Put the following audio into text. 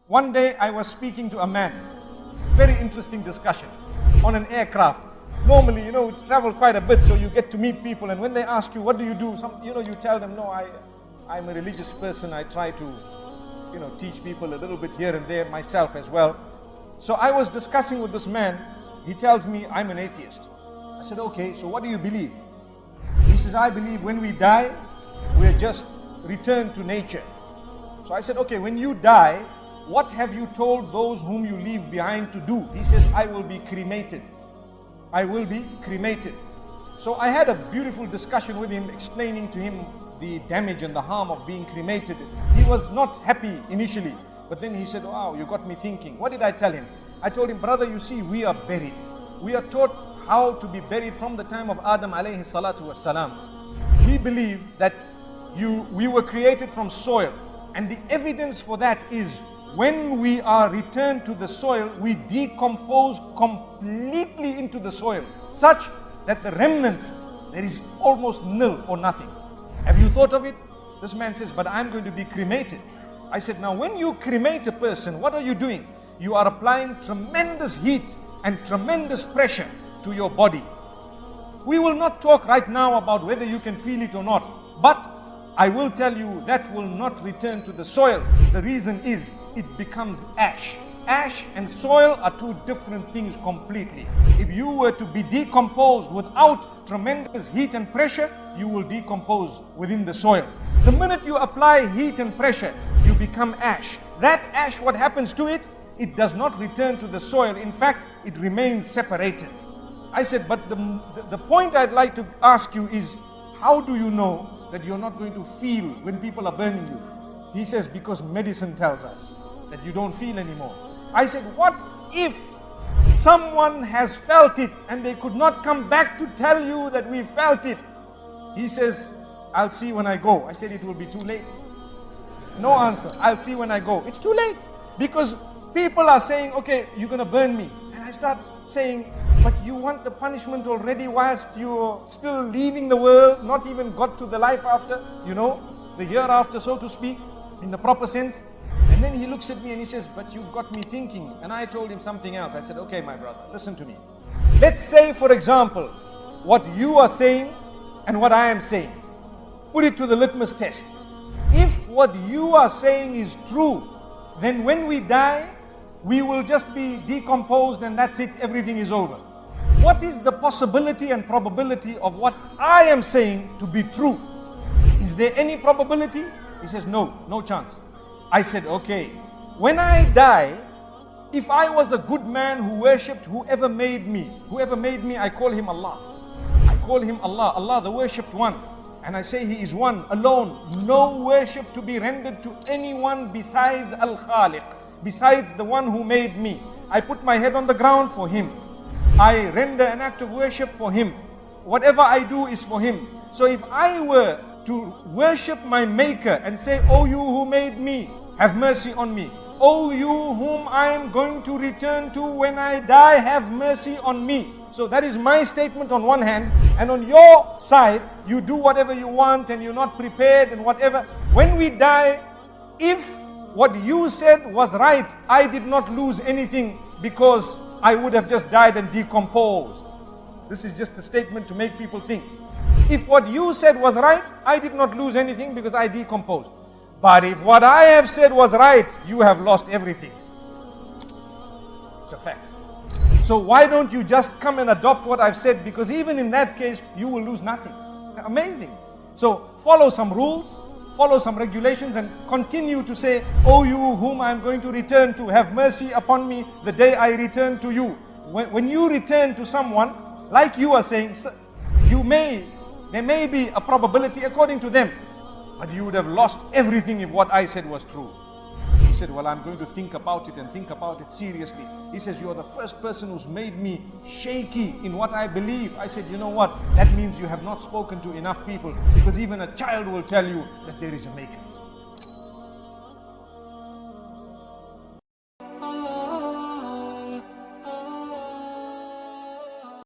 One day I was speaking to a man, very interesting discussion, on an aircraft. Normally, we travel quite a bit, so you get to meet people, and when they ask you, what do you do? You tell them, no, I'm a religious person. I try to, teach people a little bit here and there, myself as well. So I was discussing with this man. He tells me, I'm an atheist. I said, okay, so what do you believe? He says, I believe when we die, we're just returned to nature. So I said, okay, when you die, what have you told those whom you leave behind to do? He says, I will be cremated. I will be cremated. So I had a beautiful discussion with him, explaining to him the damage and the harm of being cremated. He was not happy initially, but then he said, wow, you got me thinking. What did I tell him? I told him, brother, you see, we are buried. We are taught how to be buried from the time of Adam alayhi salatu wassalam. We believe that we were created from soil, and the evidence for that is when we are returned to the soil, we decompose completely into the soil, such that the remnants, there is almost nil or nothing. Have you thought of it? This man says, but I'm going to be cremated. I said, now when you cremate a person, what are you doing? You are applying tremendous heat and tremendous pressure to your body. We will not talk right now about whether you can feel it or not, but I will tell you that will not return to the soil. The reason is it becomes ash. Ash and soil are two different things completely. If you were to be decomposed without tremendous heat and pressure, you will decompose within the soil. The minute you apply heat and pressure, you become ash. That ash, what happens to it? It does not return to the soil. In fact, it remains separated. I said, but the point I'd like to ask you is, how do you know that you're not going to feel when people are burning you? He says, because medicine tells us that you don't feel anymore. I said, what if someone has felt it and they could not come back to tell you that we felt it? He says, I'll see when I go. I said, it will be too late. No answer. I'll see when I go. It's too late. Because people are saying, okay, you're going to burn me. And I start saying, but you want the punishment already whilst you're still leaving the world, not even got to the life after, the hereafter, so to speak, in the proper sense. And then he looks at me and he says, but you've got me thinking. And I told him something else. I said, okay, my brother, listen to me. Let's say, for example, what you are saying and what I am saying. Put it to the litmus test. If what you are saying is true, then when we die, we will just be decomposed and that's it, everything is over. What is the possibility and probability of what I am saying to be true? Is there any probability? He says, no chance. I said, okay, when I die, if I was a good man who worshipped whoever made me, I call him Allah. I call him Allah, Allah the worshipped one. And I say he is one, alone, no worship to be rendered to anyone besides Al-Khaliq, besides the one who made me. I put my head on the ground for him. I render an act of worship for him. Whatever I do is for him. So if I were to worship my maker and say, oh you who made me, have mercy on me. Oh you whom I am going to return to when I die, have mercy on me. So that is my statement on one hand, and on your side, you do whatever you want and you're not prepared and whatever. When we die, if what you said was right, I did not lose anything because I would have just died and decomposed. This is just a statement to make people think. If what you said was right, I did not lose anything because I decomposed. But if what I have said was right, you have lost everything. It's a fact. So why don't you just come and adopt what I've said? Because even in that case, you will lose nothing. Amazing. So follow some rules, follow some regulations, and continue to say, oh you whom I'm going to return to, have mercy upon me the day I return to you. When you return to someone, like you are saying, there may be a probability according to them, but you would have lost everything if what I said was true. He said, well, I'm going to think about it and think about it seriously. He says, you are the first person who's made me shaky in what I believe. I said, you know what? That means you have not spoken to enough people, because even a child will tell you that there is a maker.